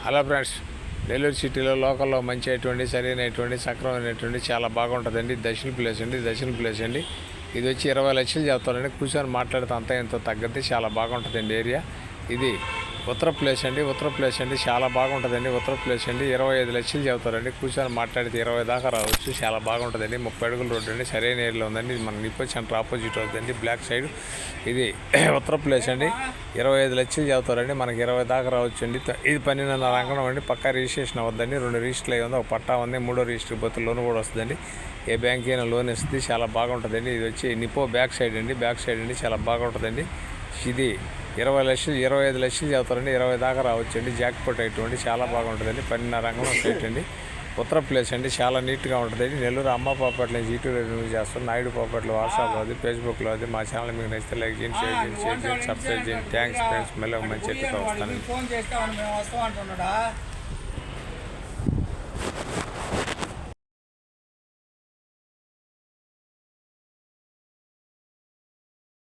Hello friends, Nellore సిటీలో లోకల్లో మంచి సరైనటువంటి సక్రమైనటువంటి చాలా బాగుంటుందండి. దర్శన ప్లేస్ అండి. ఇది వచ్చి 20 లక్షలు చెప్తారండి. కూర్చొని మాట్లాడితే అంతా ఎంతో తగ్గద్ది. చాలా బాగుంటుందండి ఏరియా. ఇది ఉత్తర ప్లేస్ అండి. చాలా బాగుంటుందండి. ఉత్తర ప్లేస్ అండి. 25 లక్షలు చెబుతారండి. కూర్చొని మాట్లాడితే 20 దాకా రావచ్చు. చాలా బాగుంటుందండి. 30 అడుగుల రోడ్డు అండి. సరైన ఏరియాలో ఉందండి. ఇది మన నిప్పో సెంటర్ ఆపోజిట్ అవుతుందండి, బ్లాక్ సైడ్. ఇది ఉత్తర ప్లేస్ అండి. 25 లక్షలు చెబుతారండి. మనకి 20 దాకా రావచ్చు అండి. ఇది 12.5 అంకణం అండి. పక్కా రిజిస్ట్రేషన్ అవ్వద్దండి. 2 రిజిస్టర్లు అయ్యి ఉంది. ఒక పట్టా ఉంది. 3వ రిజిస్టర్ పోతే లోన్ కూడా వస్తుందండి. ఏ బ్యాంక్ అయినా లోన్ ఇస్తుంది. చాలా బాగుంటుందండి. ఇది వచ్చి నిప్పో బ్యాక్ సైడ్ అండి. చాలా బాగుంటుందండి. ఇది 25 లక్షలు చెబుతారండి. 20 దాకా రావచ్చండి. జాక్పాట్ అటువంటి చాలా బాగుంటుందండి. 12.5 అంకణం సైట్ అండి. ఉత్తర ప్లేస్ అండి. చాలా నీట్గా ఉంటుందండి. నెల్లూరు అమ్మ పాపట్ల నుంచి యూట్యూబ్ రివ్యూ చేస్తాం. నాయుడు పాపట్లు వాట్సాప్లో అది, ఫేస్బుక్లో అది. మా ఛానల్ మీకు నచ్చితే లైక్ చేయండి, షేర్ చేయండి, సబ్స్క్రైబ్ చేయండి. Thanks friends. మళ్ళీ ఒక మంచి ఎత్తుతో వస్తాను.